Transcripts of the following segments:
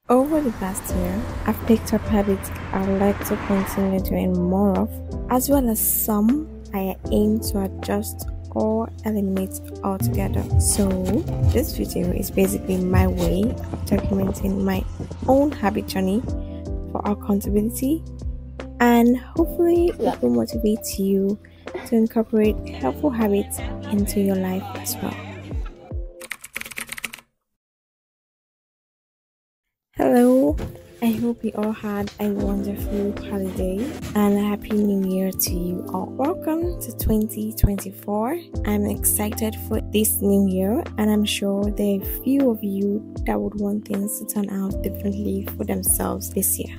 Over the past year, I've picked up habits I would like to continue doing more of, as well as some I aim to adjust or eliminate altogether. So, this video is basically my way of documenting my own habit journey for accountability, and hopefully it will motivate you to incorporate helpful habits into your life as well. Hello, I hope you all had a wonderful holiday and a happy new year to you all. Welcome to 2024. I'm excited for this new year, and I'm sure there are a few of you that would want things to turn out differently for themselves this year,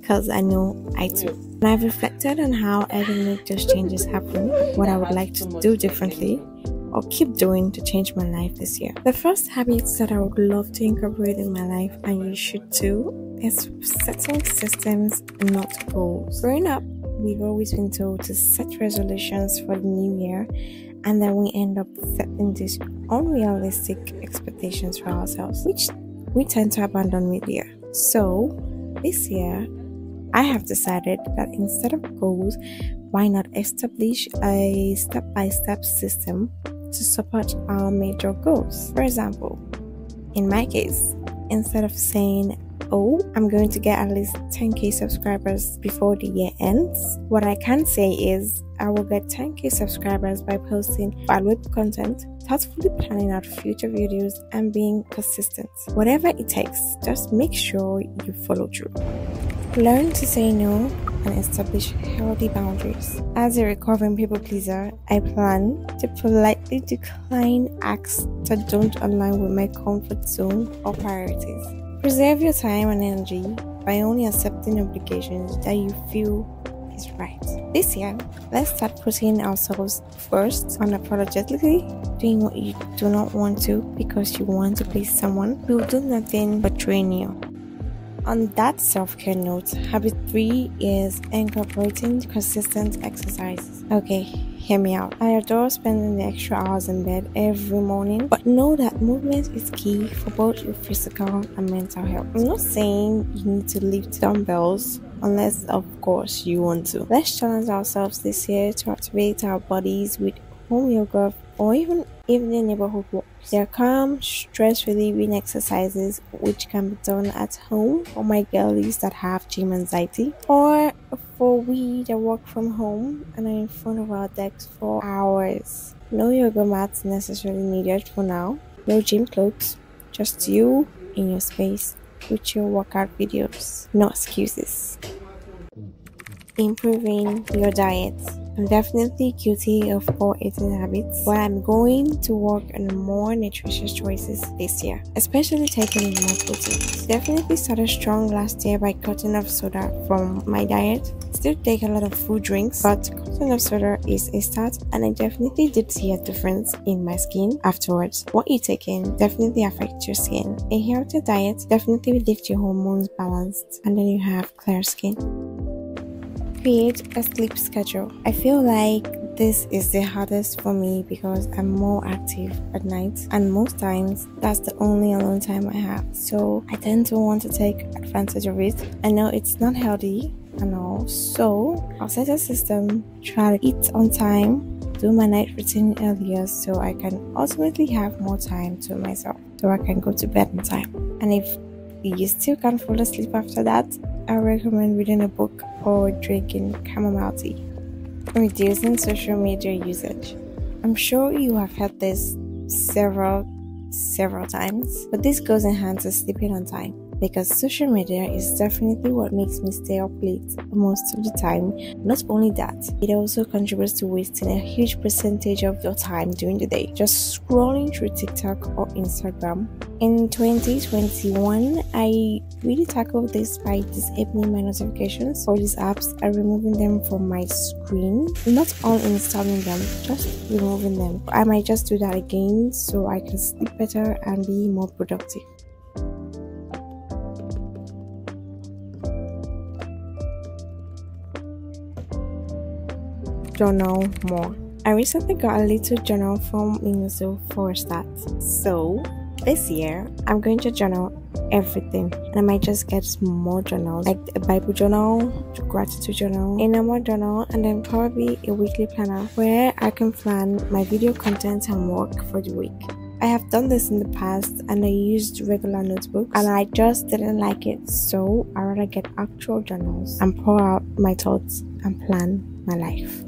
because I know I do. And I've reflected on how I can make those changes happen, what I would like to do differently or keep doing to change my life this year. The first habits that I would love to incorporate in my life, and you should too, is setting systems and not goals. Growing up, we've always been told to set resolutions for the new year, and then we end up setting these unrealistic expectations for ourselves, which we tend to abandon mid-year. So this year, I have decided that instead of goals, why not establish a step-by-step system to support our major goals. For example, in my case, instead of saying, oh, I'm going to get at least 10k subscribers before the year ends, what I can say is I will get 10k subscribers by posting valuable content, thoughtfully planning out future videos, and being consistent. Whatever it takes, just make sure you follow through. Learn to say no and establish healthy boundaries. As a recovering people pleaser, I plan to politely decline acts that don't align with my comfort zone or priorities. Preserve your time and energy by only accepting obligations that you feel is right. This year, let's start putting ourselves first unapologetically, doing what you do not want to because you want to please someone who will do nothing but drain you. On that self-care note, habit 3 is incorporating consistent exercises. Okay, hear me out. I adore spending the extra hours in bed every morning, but know that movement is key for both your physical and mental health. I'm not saying you need to lift dumbbells, unless of course you want to. Let's challenge ourselves this year to activate our bodies with home yoga or even evening neighborhood walks. They are calm, stress relieving exercises which can be done at home for my girlies that have gym anxiety, or for we that work from home and are in front of our desks for hours. No yoga mats necessarily needed for now, no gym clothes, just you in your space with your workout videos. No excuses. Improving your diet. I'm definitely guilty of poor eating habits, but I'm going to work on more nutritious choices this year, especially taking in more protein. Definitely started strong last year by cutting off soda from my diet. Still take a lot of food drinks, but cutting off soda is a start, and I definitely did see a difference in my skin afterwards. What you take in definitely affects your skin. A healthy diet definitely will lift your hormones balanced, and then you have clear skin. Create a sleep schedule. I feel like this is the hardest for me because I'm more active at night, and most times that's the only alone time I have, so I tend to want to take advantage of it. I know it's not healthy and all, so I'll set a system, try to eat on time, do my night routine earlier so I can ultimately have more time to myself, so I can go to bed on time. And if you still can't fall asleep after that, I recommend reading a book or drinking chamomile tea. Reducing social media usage. I'm sure you have heard this several times, but this goes in hand to sleeping on time, because social media is definitely what makes me stay up late most of the time. Not only that, it also contributes to wasting a huge percentage of your time during the day just scrolling through TikTok or Instagram. In 2021, I really tackled this by disabling my notifications for these apps and removing them from my screen. Not uninstalling them, just removing them. I might just do that again so I can sleep better and be more productive. Journal more. I recently got a little journal from Miniso for a start. So this year, I'm going to journal everything. And I might just get more journals, like a Bible journal, gratitude journal, a normal journal, and then probably a weekly planner where I can plan my video content and work for the week. I have done this in the past and I used regular notebooks and I just didn't like it, so I rather get actual journals and pour out my thoughts and plan my life.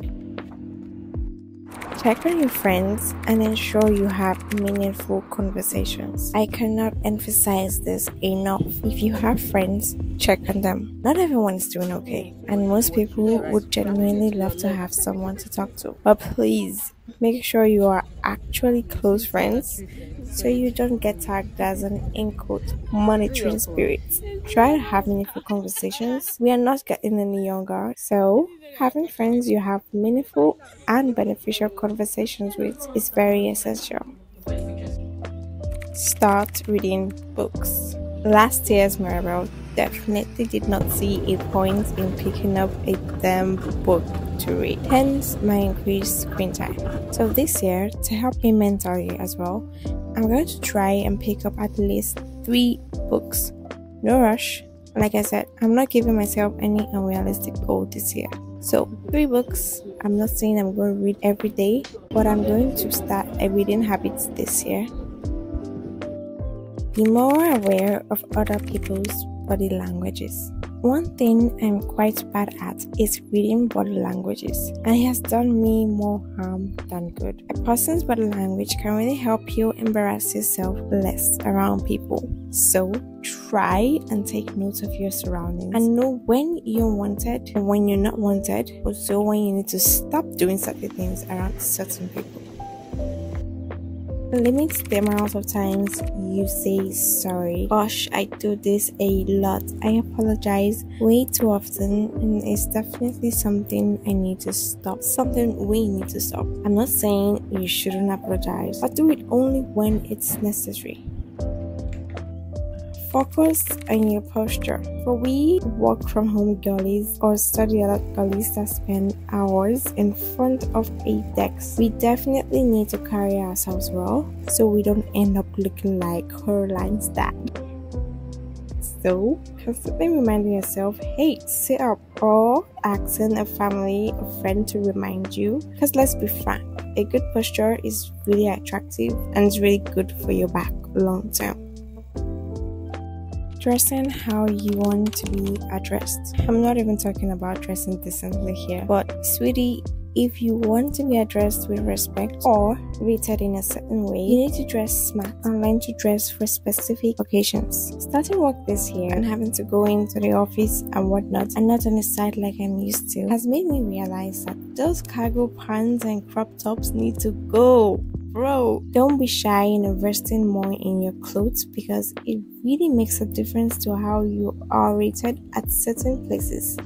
Check on your friends and ensure you have meaningful conversations. I cannot emphasize this enough. If you have friends, check on them. Not everyone is doing okay, and most people would genuinely love to have someone to talk to. But please, make sure you are actually close friends so you don't get tagged as an in-quote monitoring spirit. Try to have meaningful conversations. We are not getting any younger, so having friends you have meaningful and beneficial conversations with is very essential. Start reading books. Last year's Maribel definitely did not see a point in picking up a damn book to read, hence my increased screen time. So this year, to help me mentally as well, I'm going to try and pick up at least 3 books. No rush. Like I said, I'm not giving myself any unrealistic goal this year. So 3 books. I'm not saying I'm going to read every day, but I'm going to start a reading habit this year. Be more aware of other people's body languages. One thing I'm quite bad at is reading body languages, and it has done me more harm than good. A person's body language can really help you embarrass yourself less around people. So try and take note of your surroundings and know when you're wanted and when you're not wanted, also when you need to stop doing certain things around certain people. Limit the amount of times you say sorry. Gosh, I do this a lot. I apologize way too often, and it's definitely something I need to stop. Something we need to stop. I'm not saying you shouldn't apologize, but do it only when it's necessary. Focus on your posture. For we work from home girlies or study a lot girlies that spend hours in front of a desk, we definitely need to carry ourselves well so we don't end up looking like Caroline's dad. So constantly reminding yourself, hey, sit up, or asking a family or friend to remind you, because let's be frank, a good posture is really attractive and it's really good for your back long term. Dressing how you want to be addressed. I'm not even talking about dressing decently here, but sweetie, if you want to be addressed with respect or rated in a certain way, you need to dress smart and learn to dress for specific occasions. Starting work this year and having to go into the office and whatnot and not on the side like I'm used to has made me realize that those cargo pants and crop tops need to go. Bro, don't be shy in investing more in your clothes because it really makes a difference to how you are rated at certain places.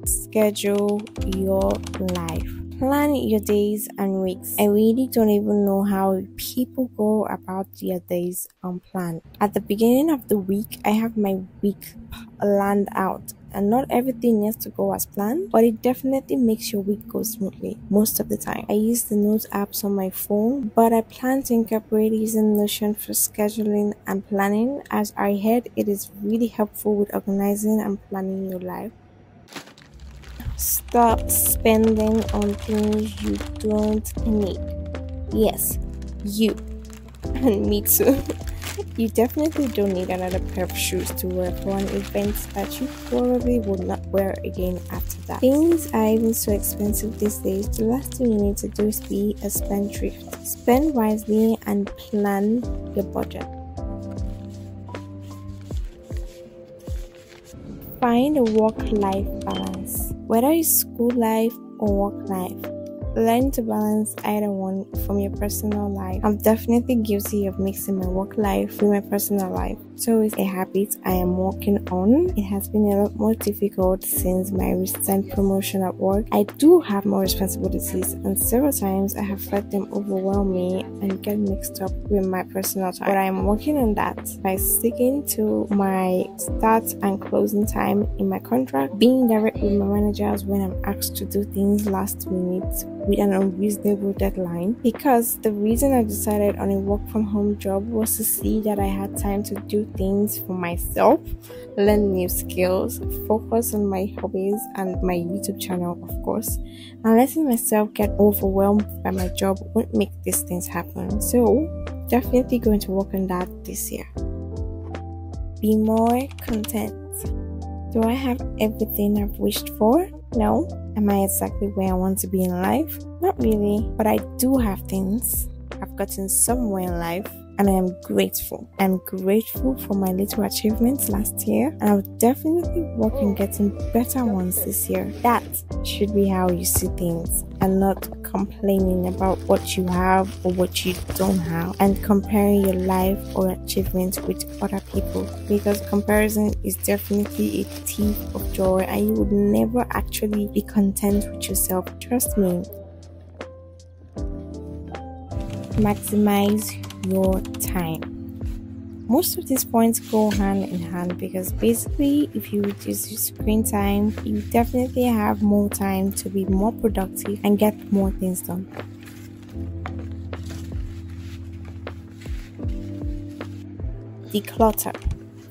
Schedule your life. Plan your days and weeks. I really don't even know how people go about their days unplanned. At the beginning of the week, I have my week planned out. And not everything needs to go as planned, but it definitely makes your week go smoothly most of the time. I use the notes apps on my phone, but I plan to incorporate using Notion for scheduling and planning, as I heard it is really helpful with organizing and planning your life. Stop spending on things you don't need. Yes, you. And me too. You definitely don't need another pair of shoes to wear for an event that you probably will not wear again after that. Things are even so expensive these days. The last thing you need to do is be a spendthrift. Spend wisely and plan your budget. Find a work-life balance. Whether it's school life or work life, learn to balance either one from your personal life. I'm definitely guilty of mixing my work life with my personal life, so it's a habit I am working on. It has been a lot more difficult since my recent promotion at work. I do have more responsibilities, and several times I have let them overwhelm me and get mixed up with my personal time. But I am working on that by sticking to my start and closing time in my contract, being direct with my managers when I'm asked to do things last minute with an unreasonable deadline, because the reason I decided on a work from home job was to see that I had time to do new things for myself, learn new skills, focus on my hobbies and my YouTube channel, of course. And letting myself get overwhelmed by my job won't make these things happen. So definitely going to work on that this year. Be more content. Do I have everything I've wished for? No. Am I exactly where I want to be in life? Not really, but I do have things. I've gotten somewhere in life and I am grateful. I'm grateful for my little achievements last year, and I'll definitely work on getting better ones this year. That should be how you see things, and not complaining about what you have or what you don't have, and comparing your life or achievements with other people, because comparison is definitely a thief of joy and you would never actually be content with yourself. Trust me. Maximize your time. Most of these points go hand in hand, because basically if you reduce your screen time, you definitely have more time to be more productive and get more things done. Declutter.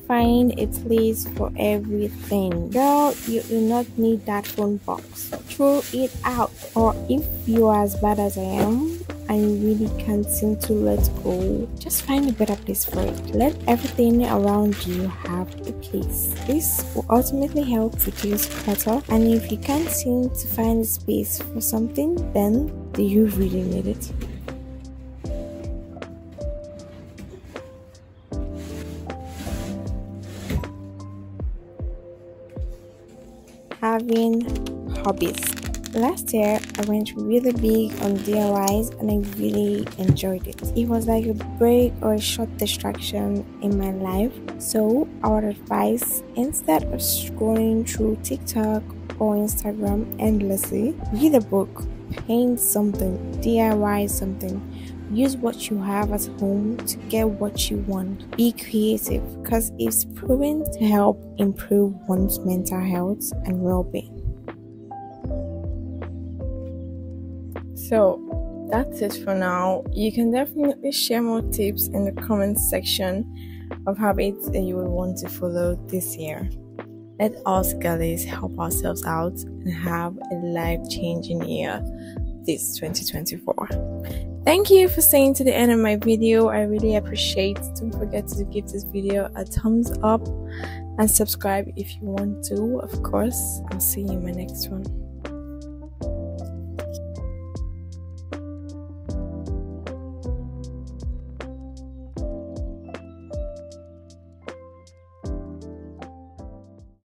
Find a place for everything. Girl, you do not need that phone box. Throw it out. Or if you are as bad as I am and you really can't seem to let go, just find a better place for it. Let everything around you have a place. This will ultimately help reduce clutter, and if you can't seem to find a space for something, then do you really need it? Having hobbies. Last year, I went really big on DIYs and I really enjoyed it. It was like a break or a short distraction in my life. So I would advise, instead of scrolling through TikTok or Instagram endlessly, read a book, paint something, DIY something. Use what you have at home to get what you want. Be creative, because it's proven to help improve one's mental health and well-being. So that's it for now. You can definitely share more tips in the comment section of habits that you will want to follow this year. Let us girlies help ourselves out and have a life-changing year this 2024. Thank you for staying to the end of my video. I really appreciate it. Don't forget to give this video a thumbs up and subscribe if you want to. Of course, I'll see you in my next one.